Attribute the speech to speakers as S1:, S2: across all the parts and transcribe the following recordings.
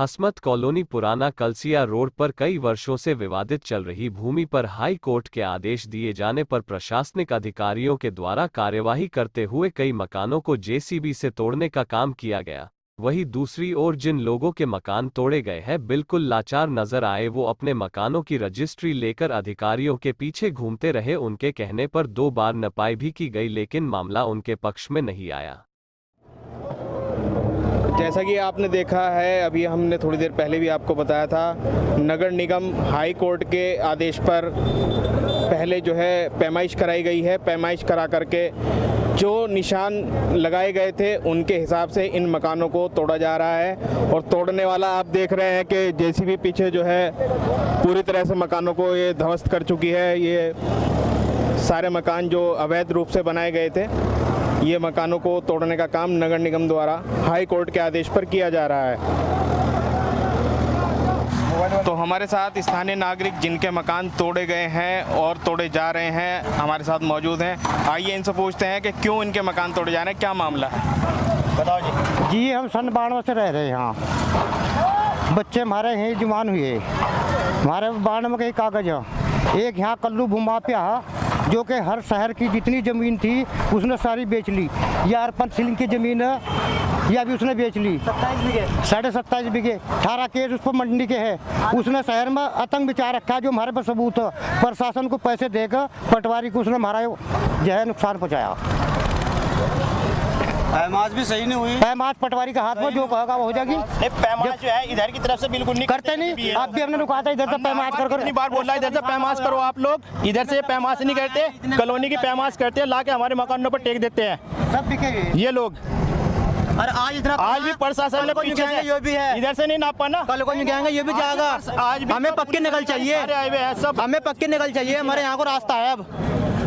S1: हसमत colony पुराना Kalsia road पर कई वर्षों से विवादित चल रही भूमि पर हाई कोर्ट के आदेश दिए जाने पर प्रशासनिक अधिकारियों के द्वारा कार्यवाही करते हुए कई मकानों को जेसीबी से तोड़ने का काम किया गया। वहीं दूसरी ओर जिन लोगों के मकान तोड़े गए हैं बिल्कुल लाचार नजर आए, वो अपने मकानों की रजिस्ट्री लेकर अधिकारियों के पीछे घूमते रहे। उनके कहने पर 2 बार नपाई भी की गई लेकिन मामला उनके पक्ष में नहीं आया।
S2: जैसा कि आपने देखा है, अभी हमने थोड़ी देर पहले भी आपको बताया था, नगर निगम हाई कोर्ट के आदेश पर पहले जो है पैमाइश कराई गई है। पैमाइश करा करके जो निशान लगाए गए थे उनके हिसाब से इन मकानों को तोड़ा जा रहा है। और तोड़ने वाला आप देख रहे हैं कि जेसीबी पीछे जो है पूरी तरह से मकानों को ये ध्वस्त कर चुकी है। ये सारे मकान जो अवैध रूप से बनाए गए थे, ये मकानों को तोड़ने का काम नगर निगम द्वारा हाई कोर्ट के आदेश पर किया जा रहा है। तो हमारे साथ स्थानीय नागरिक जिनके मकान तोड़े गए हैं और तोड़े जा रहे हैं हमारे साथ मौजूद हैं। आइए इनसे पूछते हैं कि क्यों इनके मकान तोड़े जा रहे हैं, क्या मामला है, बताओ जी।
S3: जी हम सन 92 से रह रहे हैं यहाँ। बच्चे हमारे यहीं जवान हुए, हमारे 92 के कागज है। एक यहाँ कल्लू भूमाफिया जो कि हर शहर की जितनी ज़मीन थी उसने सारी बेच ली। या अर्पण सिलिंग की ज़मीन है यह भी उसने बेच ली। 27.5 बीघे 18 केस उस पर मंडी के है। उसने शहर में आतंक बिछा रखा है। जो हमारे पास सबूत है, प्रशासन को पैसे देकर पटवारी को उसने हमारा जो है नुकसान पहुँचाया।
S4: पैमाश भी सही नहीं हुई।
S3: पैमाश पटवारी का हाथ में जो कहेगा वो हो जाएगी।
S4: पैमाश जो है इधर की तरफ से बिल्कुल नहीं
S3: करते नहीं। आप भी हमने रुका था इधर से पैमाश कर
S4: कितनी बार बोल रहा है इधर से पैमाश करो। आप लोग इधर से पैमाश नहीं करते, कॉलोनी की पैमाश करते हैं, लाके हमारे मकानों पर टेक देते हैं
S3: सब बिके
S4: ये लोग।
S3: और आज
S4: भी प्रशासन ने
S3: ये भी है,
S4: इधर से नहीं नाप पाना,
S3: कल को जाएंगे ये भी जाएगा।
S4: आज भी
S3: हमें पक्की निकल चाहिए,
S4: सब
S3: हमें पक्की निकल चाहिए। हमारे यहाँ को रास्ता है, अब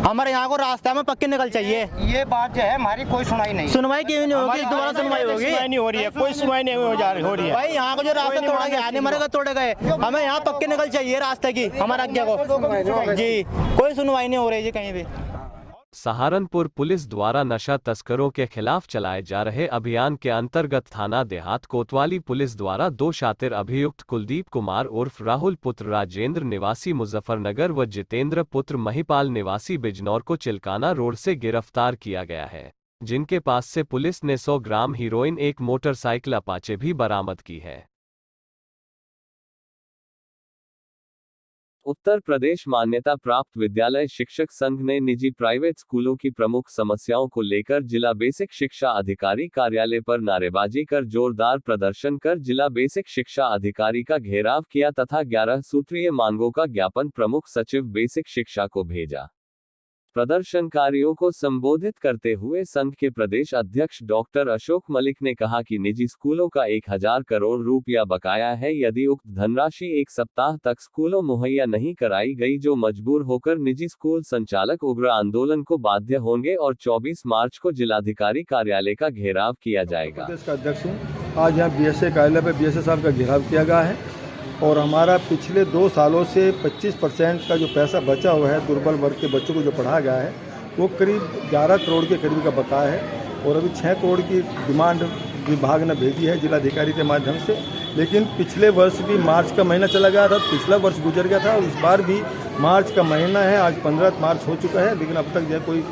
S3: हमारे यहाँ को रास्ता में पक्की निकल चाहिए। ये बात जो है हमारी कोई सुनाई नहीं। सुनवाई क्यों नहीं होगी? दोबारा सुनवाई होगी?
S4: नहीं हो रही है, कोई सुनवाई नहीं हो रही है।
S3: भाई यहाँ को जो रास्ता तोड़ा गया, आने मरेगा तोड़े गए, हमें यहाँ पक्की निकल चाहिए रास्ते की, हमारा आज्ञा को। जी कोई सुनवाई नहीं हो रही है कहीं भी।
S1: सहारनपुर पुलिस द्वारा नशा तस्करों के खिलाफ चलाए जा रहे अभियान के अंतर्गत थाना देहात कोतवाली पुलिस द्वारा 2 शातिर अभियुक्त कुलदीप कुमार उर्फ राहुल पुत्र राजेंद्र निवासी मुजफ्फरनगर व जितेंद्र पुत्र महिपाल निवासी बिजनौर को चिलकाना रोड से गिरफ्तार किया गया है, जिनके पास से पुलिस ने 100 ग्राम हीरोइन, एक मोटरसाइकिल अपाचे भी बरामद की है। उत्तर प्रदेश मान्यता प्राप्त विद्यालय शिक्षक संघ ने निजी प्राइवेट स्कूलों की प्रमुख समस्याओं को लेकर जिला बेसिक शिक्षा अधिकारी कार्यालय पर नारेबाजी कर जोरदार प्रदर्शन कर जिला बेसिक शिक्षा अधिकारी का घेराव किया तथा 11 सूत्रीय मांगों का ज्ञापन प्रमुख सचिव बेसिक शिक्षा को भेजा। प्रदर्शनकारियों को संबोधित करते हुए संघ के प्रदेश अध्यक्ष डॉक्टर अशोक मलिक ने कहा कि निजी स्कूलों का 1000 करोड़ रुपया बकाया है। यदि उक्त धनराशि 1 सप्ताह तक स्कूलों मुहैया नहीं कराई गई जो मजबूर होकर निजी स्कूल संचालक उग्र आंदोलन को बाध्य होंगे और 24 मार्च को जिलाधिकारी कार्यालय का घेराव किया जाएगा।
S5: प्रदेश का अध्यक्ष हूँ। आज यहाँ बीएसए कार्यालय पर बीएसए साहब का घेराव किया गया है और हमारा पिछले 2 सालों से 25% का जो पैसा बचा हुआ है दुर्बल वर्ग के बच्चों को जो पढ़ाया गया है वो करीब 11 करोड़ के करीब का बकाया है। और अभी 6 करोड़ की डिमांड विभाग ने भेजी है जिलाधिकारी के माध्यम से। लेकिन पिछले वर्ष भी मार्च का महीना चला गया था, पिछला वर्ष गुजर गया था और इस बार भी मार्च का महीना है। आज 15 मार्च हो चुका है लेकिन अब तक जो है कोई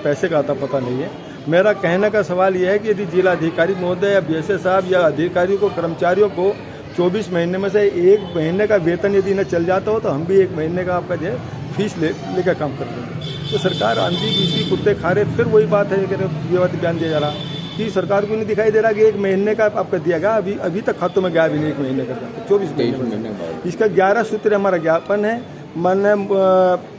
S5: पैसे का आता पता नहीं है। मेरा कहने का सवाल यह है कि यदि जिलाधिकारी महोदय या बीएसए साहब या अधिकारियों को, कर्मचारियों को 24 महीने में से 1 महीने का वेतन यदि न चल जाता हो तो हम भी 1 महीने का आपका जो है फीस लेकर काम कर देंगे। तो सरकार आंधी बीसी कुत्ते खा रहे, फिर वही बात है ये बात बयान दिया जा रहा कि सरकार को नहीं दिखाई दे रहा कि 1 महीने का आपका दिया गया, अभी तक खातों में गया भी नहीं 1 महीने का, 24 महीने। इसका 11 सूत्र हमारा ज्ञापन है, माननीय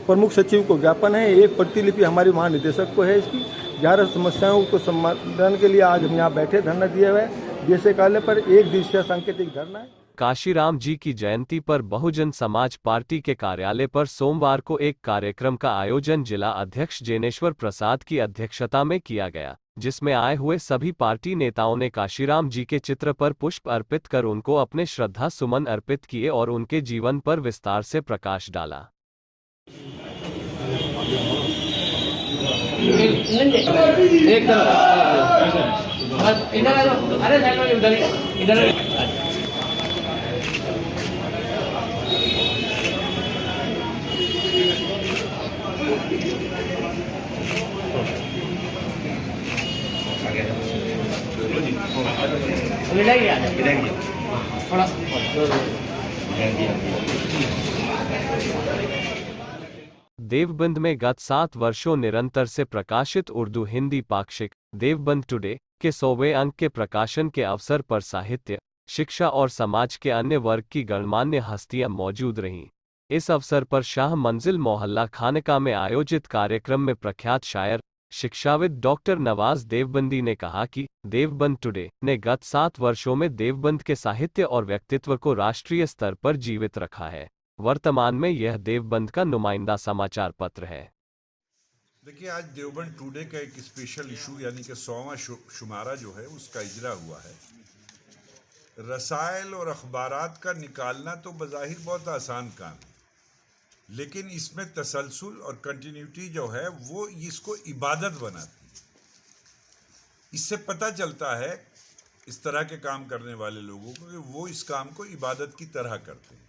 S5: प्रमुख सचिव को ज्ञापन है, 1 प्रतिलिपि हमारी महानिदेशक को है। इसकी 11 समस्याओं को समाधान के लिए आज हम यहाँ बैठे धरना दिए हुए जैसे कार्यालय पर 1 दिवसीय सांकेतिक धरना है।
S1: काशीराम जी की जयंती पर बहुजन समाज पार्टी के कार्यालय पर सोमवार को एक कार्यक्रम का आयोजन जिला अध्यक्ष जेनेश्वर प्रसाद की अध्यक्षता में किया गया, जिसमें आए हुए सभी पार्टी नेताओं ने काशीराम जी के चित्र पर पुष्प अर्पित कर उनको अपने श्रद्धा सुमन अर्पित किए और उनके जीवन पर विस्तार से प्रकाश डाला। देवबंद में गत 7 वर्षों निरंतर से प्रकाशित उर्दू हिंदी पाक्षिक देवबंद टुडे के 100वें अंक के प्रकाशन के अवसर पर साहित्य, शिक्षा और समाज के अन्य वर्ग की गणमान्य हस्तियां मौजूद रहीं। इस अवसर पर शाह मंजिल मोहल्ला खानका में आयोजित कार्यक्रम में प्रख्यात शायर, शिक्षाविद डॉक्टर नवाज देवबंदी ने कहा कि देवबंद टुडे ने गत 7 वर्षों में देवबंद के साहित्य और व्यक्तित्व को राष्ट्रीय स्तर पर जीवित रखा है। वर्तमान में यह देवबंद का नुमाइंदा समाचार पत्र है।
S6: देखिए, आज देवबंद टुडे का एक स्पेशल इशू यानी कि 100वां शुमारा जो है उसका इजरा हुआ है। रसायल और अखबारात का निकालना तो बज़ाहिर बहुत आसान काम है, लेकिन इसमें तसलसल और कंटिन्यूटी जो है वो इसको इबादत बनाती है। इससे पता चलता है इस तरह के काम करने वाले लोगों को कि वो इस काम को इबादत की तरह करते हैं।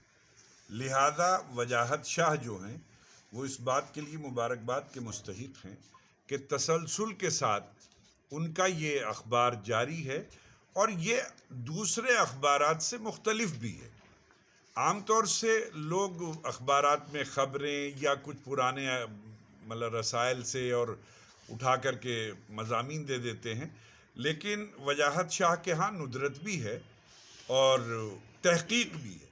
S6: लिहाजा वजाहत शाह जो हैं वो इस बात के लिए मुबारकबाद के मुस्तहिक हैं कि तसलसल के साथ उनका ये अखबार जारी है और ये दूसरे अखबारात से मुख्तलिफ भी है। आमतौर से लोग अखबारात में ख़बरें या कुछ पुराने मतलब रसायल से और उठा कर के मज़ामीन दे देते हैं, लेकिन वजाहत शाह के यहाँ नुदरत भी है और तहकीक भी है।